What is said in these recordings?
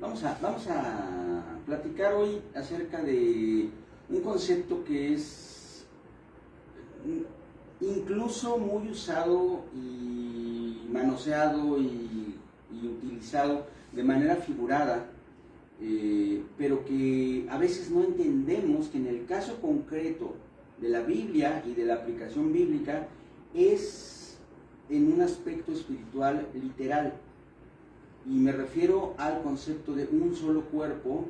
Vamos a platicar hoy acerca de un concepto que es incluso muy usado y manoseado y utilizado de manera figurada, pero que a veces no entendemos que en el caso concreto de la Biblia y de la aplicación bíblica es en un aspecto espiritual literal. Y me refiero al concepto de un solo cuerpo,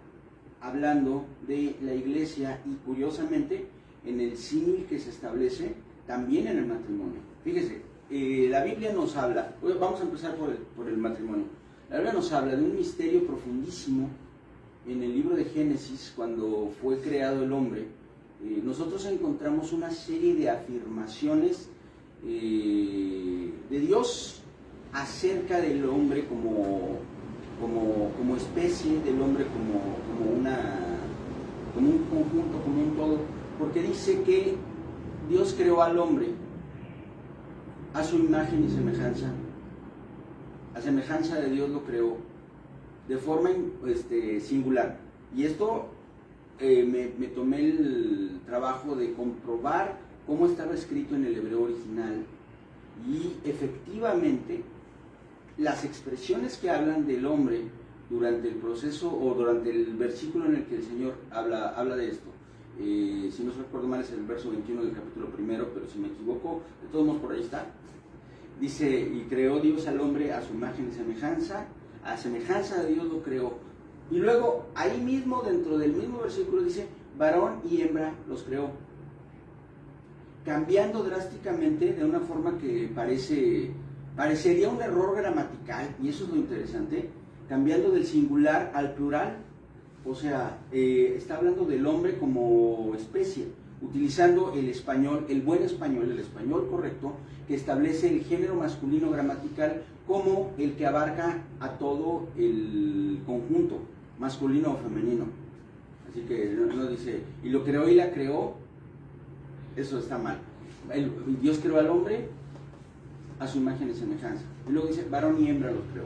hablando de la iglesia y curiosamente en el símil que se establece también en el matrimonio. Fíjese, la Biblia nos habla, vamos a empezar por el matrimonio. La Biblia nos habla de un misterio profundísimo en el libro de Génesis, cuando fue creado el hombre. Nosotros encontramos una serie de afirmaciones de Dios acerca del hombre como especie, del hombre como un conjunto, como un todo, porque dice que Dios creó al hombre a su imagen y semejanza. A semejanza de Dios lo creó de forma singular. Y esto me tomé el trabajo de comprobar cómo estaba escrito en el hebreo original, y efectivamente las expresiones que hablan del hombre durante el proceso o durante el versículo en el que el Señor habla de esto, si no recuerdo mal es el verso 21 del capítulo 1, pero si me equivoco, de todos modos por ahí está. Dice, y creó Dios al hombre a su imagen y semejanza, a semejanza de Dios lo creó. Y luego, ahí mismo, dentro del mismo versículo dice, varón y hembra los creó. Cambiando drásticamente de una forma que parecería un error gramatical, y eso es lo interesante, cambiando del singular al plural. O sea, está hablando del hombre como especie, utilizando el español, el buen español, el español correcto, que establece el género masculino gramatical como el que abarca a todo el conjunto, masculino o femenino. Así que no dice, y lo creó y la creó, eso está mal. Dios creó al hombre a su imagen y semejanza. Y luego dice, varón y hembra los creó.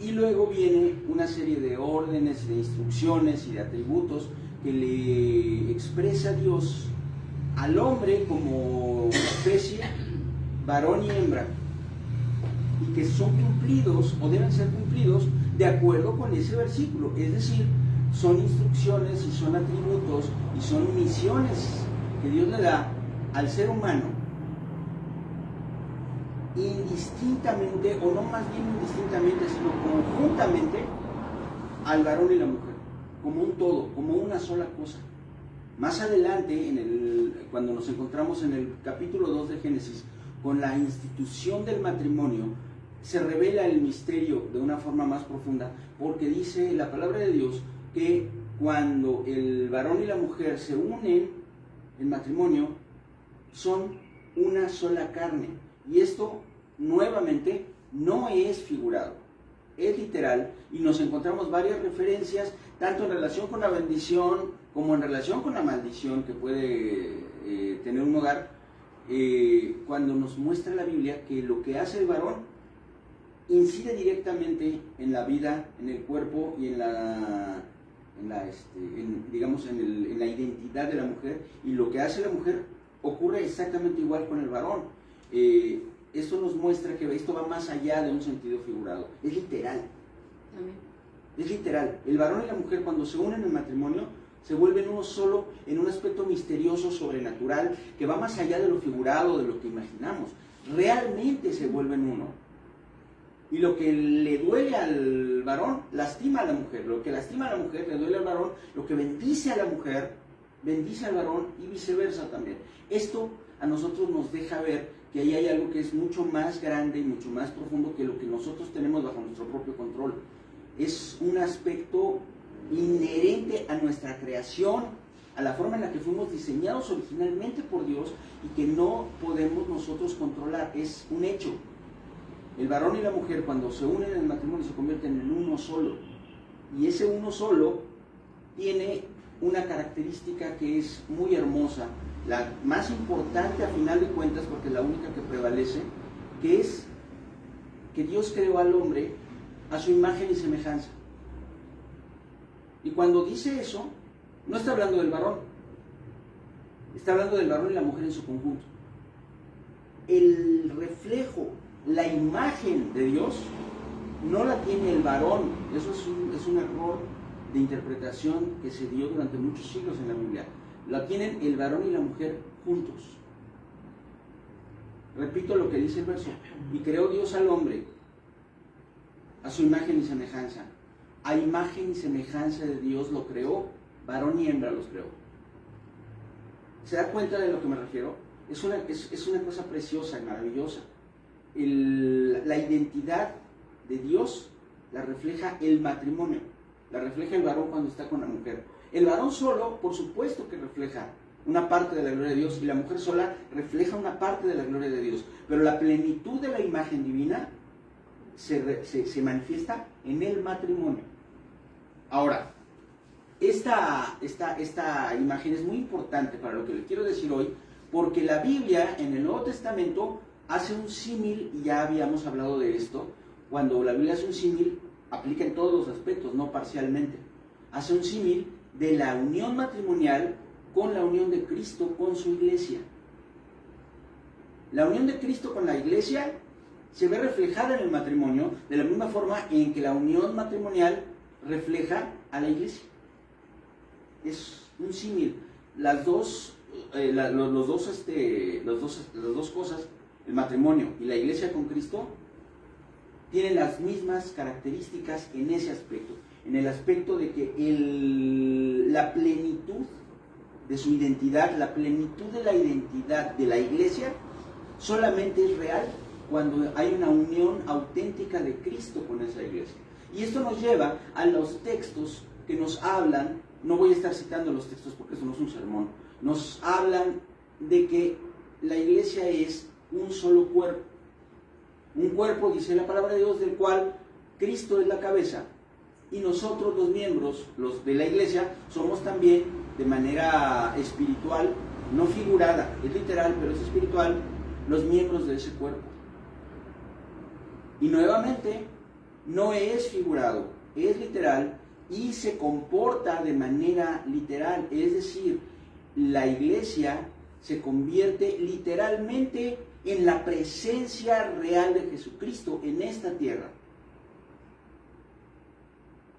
Y luego viene una serie de órdenes, de instrucciones y de atributos que le expresa Dios al hombre como especie, varón y hembra, y que son cumplidos o deben ser cumplidos de acuerdo con ese versículo. Es decir, son instrucciones y son atributos y son misiones que Dios le da al ser humano, indistintamente, o no más bien indistintamente, sino conjuntamente al varón y la mujer, como un todo, como una sola cosa. Más adelante, cuando nos encontramos en el capítulo 2 de Génesis, con la institución del matrimonio, se revela el misterio de una forma más profunda, porque dice la palabra de Dios que cuando el varón y la mujer se unen en matrimonio, son una sola carne. Y esto, nuevamente, no es figurado, es literal, y nos encontramos varias referencias, tanto en relación con la bendición, como en relación con la maldición que puede tener un hogar, cuando nos muestra la Biblia que lo que hace el varón incide directamente en la vida, en el cuerpo y en la identidad de la mujer, y lo que hace la mujer ocurre exactamente igual con el varón. Esto nos muestra que esto va más allá de un sentido figurado, es literal. Amén. Es literal. El varón y la mujer, cuando se unen en matrimonio, se vuelven uno solo en un aspecto misterioso, sobrenatural, que va más allá de lo figurado, de lo que imaginamos. Realmente se vuelven uno. Y lo que le duele al varón, lastima a la mujer. Lo que lastima a la mujer, le duele al varón. Lo que bendice a la mujer, bendice al varón, y viceversa también. Esto a nosotros nos deja ver que ahí hay algo que es mucho más grande y mucho más profundo que lo que nosotros tenemos bajo nuestro propio control. Es un aspecto inherente a nuestra creación, a la forma en la que fuimos diseñados originalmente por Dios, y que no podemos nosotros controlar. Es un hecho. El varón y la mujer, cuando se unen en el matrimonio, se convierten en uno solo. Y ese uno solo tiene una característica que es muy hermosa, la más importante a final de cuentas, porque es la única que prevalece, que es que Dios creó al hombre a su imagen y semejanza. Y cuando dice eso, no está hablando del varón, está hablando del varón y la mujer en su conjunto. El reflejo, la imagen de Dios, no la tiene el varón. Eso es un error de interpretación que se dio durante muchos siglos en la Biblia. La tienen el varón y la mujer juntos. Repito lo que dice el verso: y creó Dios al hombre a su imagen y semejanza. A imagen y semejanza de Dios lo creó, varón y hembra los creó. ¿Se da cuenta de lo que me refiero? Es una cosa preciosa y maravillosa. La identidad de Dios la refleja el matrimonio, la refleja el varón cuando está con la mujer. El varón solo, por supuesto que refleja una parte de la gloria de Dios, y la mujer sola refleja una parte de la gloria de Dios, pero la plenitud de la imagen divina se manifiesta en el matrimonio. Ahora, esta imagen es muy importante para lo que les quiero decir hoy, porque la Biblia en el Nuevo Testamento hace un símil, y ya habíamos hablado de esto. Cuando la Biblia hace un símil, aplica en todos los aspectos, no parcialmente. Hace un símil de la unión matrimonial con la unión de Cristo con su iglesia. La unión de Cristo con la iglesia se ve reflejada en el matrimonio de la misma forma en que la unión matrimonial refleja a la iglesia. Es un símil. Las dos cosas, el matrimonio y la iglesia con Cristo, tienen las mismas características en ese aspecto, en el aspecto de que la plenitud de su identidad, la plenitud de la identidad de la iglesia solamente es real cuando hay una unión auténtica de Cristo con esa iglesia. Y esto nos lleva a los textos que nos hablan. No voy a estar citando los textos porque eso no es un sermón. Nos hablan de que la iglesia es un solo cuerpo. Un cuerpo, dice la palabra de Dios, del cual Cristo es la cabeza, y nosotros los miembros, los de la iglesia, somos también de manera espiritual, no figurada, es literal, pero es espiritual, los miembros de ese cuerpo. Y nuevamente, no es figurado, es literal y se comporta de manera literal, es decir, la iglesia se convierte literalmente en la presencia real de Jesucristo en esta tierra.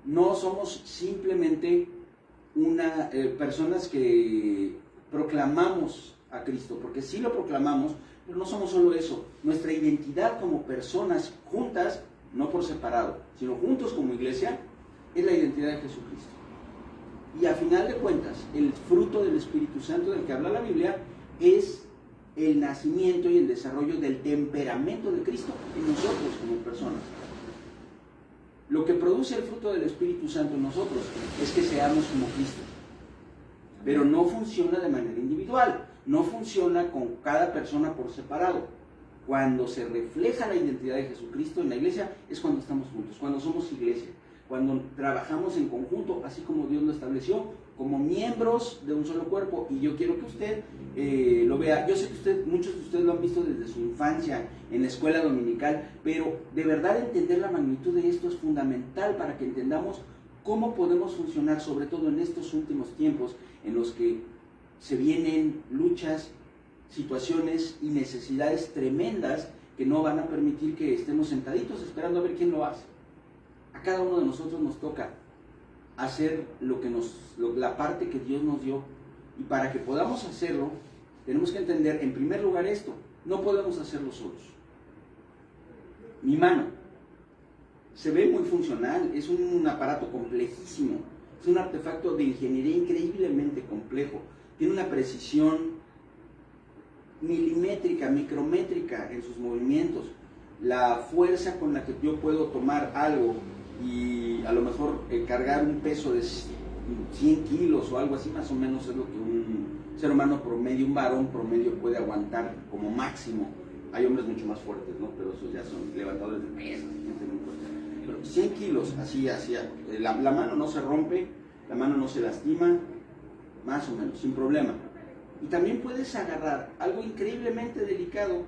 No somos simplemente personas que proclamamos a Cristo, porque sí lo proclamamos, pero no somos solo eso. Nuestra identidad como personas juntas, no por separado, sino juntos como iglesia, es la identidad de Jesucristo. Y a final de cuentas, el fruto del Espíritu Santo del que habla la Biblia es el nacimiento y el desarrollo del temperamento de Cristo en nosotros como personas. Lo que produce el fruto del Espíritu Santo en nosotros es que seamos como Cristo. Pero no funciona de manera individual, no funciona con cada persona por separado. Cuando se refleja la identidad de Jesucristo en la iglesia es cuando estamos juntos, cuando somos iglesia, cuando trabajamos en conjunto, así como Dios lo estableció, como miembros de un solo cuerpo. Y yo quiero que usted lo vea. Yo sé que muchos de ustedes lo han visto desde su infancia en la escuela dominical, pero de verdad entender la magnitud de esto es fundamental para que entendamos cómo podemos funcionar, sobre todo en estos últimos tiempos en los que se vienen luchas, situaciones y necesidades tremendas que no van a permitir que estemos sentaditos esperando a ver quién lo hace. A cada uno de nosotros nos toca hacer la parte que Dios nos dio, y para que podamos hacerlo tenemos que entender en primer lugar esto: no podemos hacerlo solos. Mi mano se ve muy funcional, es un aparato complejísimo, es un artefacto de ingeniería increíblemente complejo, tiene una precisión milimétrica, micrométrica en sus movimientos. La fuerza con la que yo puedo tomar algo y a lo mejor cargar un peso de 100 kilos o algo así, más o menos es lo que un ser humano promedio, un varón promedio puede aguantar como máximo. Hay hombres mucho más fuertes, ¿no? Pero esos ya son levantadores de pesas, pero 100 kilos, así, la mano no se rompe, la mano no se lastima, más o menos, sin problema. Y también puedes agarrar algo increíblemente delicado,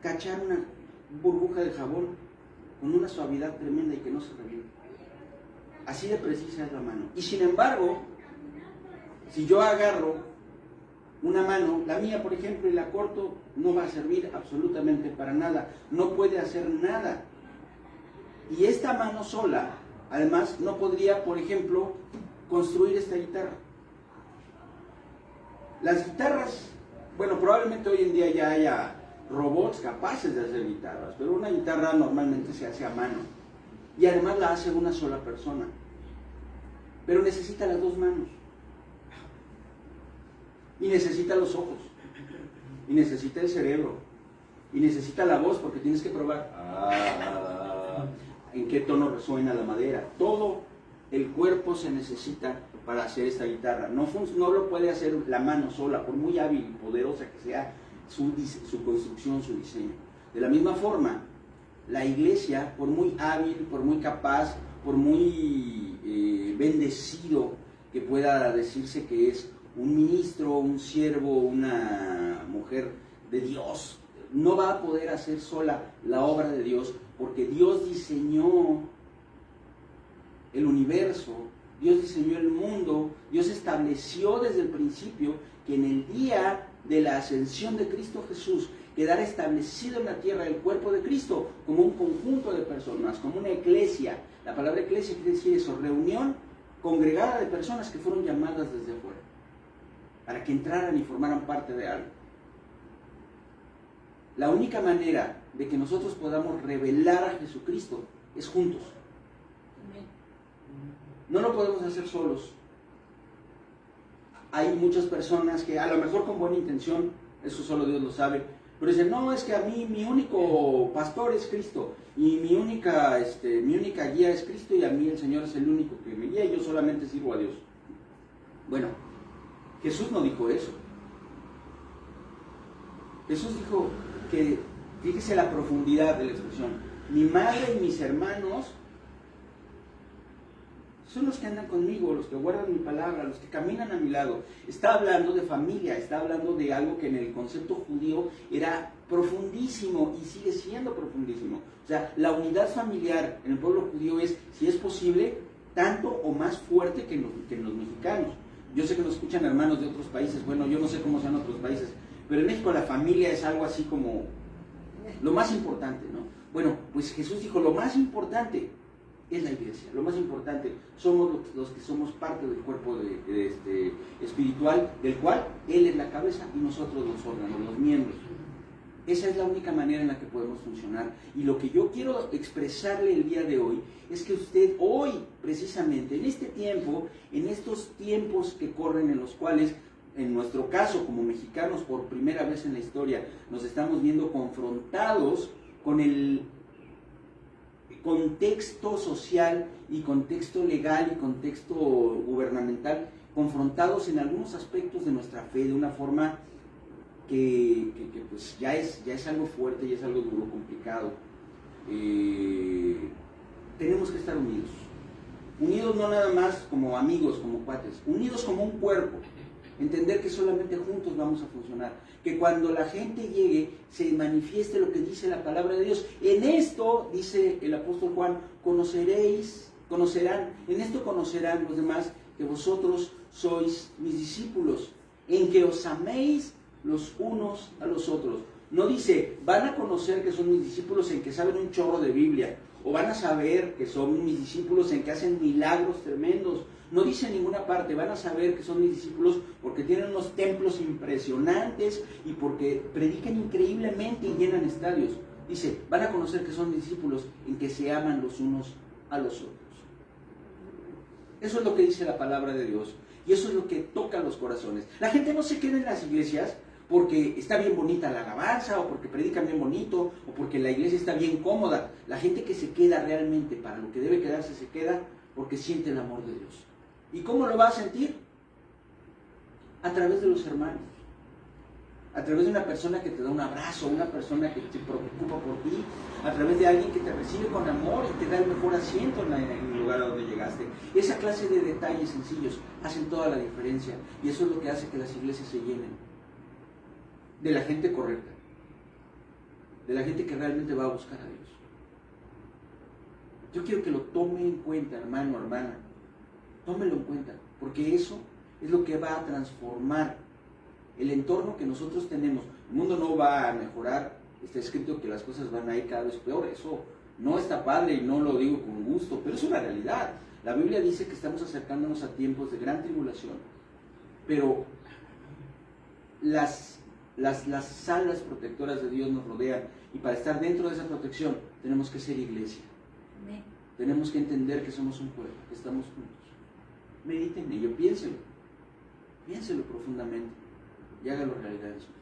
cachar una burbuja de jabón con una suavidad tremenda y que no se reviente. Así de precisa es la mano. Y sin embargo, si yo agarro una mano, la mía por ejemplo, y la corto, no va a servir absolutamente para nada. No puede hacer nada. Y esta mano sola, además, no podría, por ejemplo, construir esta guitarra. Las guitarras, bueno, probablemente hoy en día ya haya robots capaces de hacer guitarras, pero una guitarra normalmente se hace a mano. Y además la hace una sola persona. Pero necesita las dos manos. Y necesita los ojos. Y necesita el cerebro. Y necesita la voz, porque tienes que probar en qué tono resuena la madera. Todo el cuerpo se necesita para hacer esta guitarra. No lo puede hacer la mano sola, por muy hábil y poderosa que sea su construcción, su diseño. De la misma forma, la iglesia, por muy hábil, por muy capaz, por muy bendecido que pueda decirse que es un ministro, un siervo, una mujer de Dios, no va a poder hacer sola la obra de Dios, porque Dios diseñó el universo, Dios diseñó el mundo, Dios estableció desde el principio que en el día de la ascensión de Cristo Jesús quedara establecido en la tierra el cuerpo de Cristo como un conjunto de personas, como una iglesia. La palabra iglesia quiere decir eso, reunión congregada de personas que fueron llamadas desde afuera, para que entraran y formaran parte de algo. La única manera de que nosotros podamos revelar a Jesucristo es juntos. No lo podemos hacer solos. Hay muchas personas que a lo mejor con buena intención, eso solo Dios lo sabe, pero dicen, no, es que a mí mi único pastor es Cristo, y mi única guía es Cristo, y a mí el Señor es el único que me guía, y yo solamente sirvo a Dios. Bueno, Jesús no dijo eso. Jesús dijo que, fíjese la profundidad de la expresión, mi madre y mis hermanos son los que andan conmigo, los que guardan mi palabra, los que caminan a mi lado. Está hablando de familia, está hablando de algo que en el concepto judío era profundísimo y sigue siendo profundísimo. O sea, la unidad familiar en el pueblo judío es, si es posible, tanto o más fuerte que en los mexicanos. Yo sé que nos escuchan hermanos de otros países, bueno, yo no sé cómo sean otros países, pero en México la familia es algo así como lo más importante, ¿no? Bueno, pues Jesús dijo, lo más importante es la iglesia, lo más importante, somos los que somos parte del cuerpo espiritual, del cual Él es la cabeza y nosotros los órganos, los miembros. Esa es la única manera en la que podemos funcionar. Y lo que yo quiero expresarle el día de hoy es que usted hoy, precisamente, en este tiempo, en estos tiempos que corren, en los cuales, en nuestro caso, como mexicanos, por primera vez en la historia, nos estamos viendo confrontados con el contexto social y contexto legal y contexto gubernamental, confrontados en algunos aspectos de nuestra fe de una forma que pues ya es algo fuerte, ya es algo duro, complicado. Tenemos que estar unidos. Unidos no nada más como amigos, como cuates, unidos como un cuerpo. Entender que solamente juntos vamos a funcionar. Que cuando la gente llegue, se manifieste lo que dice la palabra de Dios. En esto, dice el apóstol Juan, conocerán, en esto conocerán los demás que vosotros sois mis discípulos, en que os améis los unos a los otros. No dice, van a conocer que son mis discípulos en que saben un chorro de Biblia, o van a saber que son mis discípulos en que hacen milagros tremendos. No dice en ninguna parte, van a saber que son mis discípulos porque tienen unos templos impresionantes y porque predican increíblemente y llenan estadios. Dice, van a conocer que son mis discípulos en que se aman los unos a los otros. Eso es lo que dice la palabra de Dios y eso es lo que toca los corazones. La gente no se queda en las iglesias porque está bien bonita la alabanza o porque predican bien bonito o porque la iglesia está bien cómoda. La gente que se queda realmente para lo que debe quedarse se queda porque siente el amor de Dios. ¿Y cómo lo va a sentir? A través de los hermanos, a través de una persona que te da un abrazo, una persona que te preocupa por ti, a través de alguien que te recibe con amor y te da el mejor asiento en el lugar a donde llegaste. Esa clase de detalles sencillos hacen toda la diferencia y eso es lo que hace que las iglesias se llenen de la gente correcta, de la gente que realmente va a buscar a Dios. Yo quiero que lo tome en cuenta, hermano, hermana. Tómelo en cuenta, porque eso es lo que va a transformar el entorno que nosotros tenemos. El mundo no va a mejorar, está escrito que las cosas van a ir cada vez peor. Eso no está padre y no lo digo con gusto, pero es una realidad. La Biblia dice que estamos acercándonos a tiempos de gran tribulación, pero las alas protectoras de Dios nos rodean, y para estar dentro de esa protección tenemos que ser iglesia. Amén. Tenemos que entender que somos un pueblo, que estamos juntos. Mediten en ello, piénselo profundamente y hágalo realidad en su vida.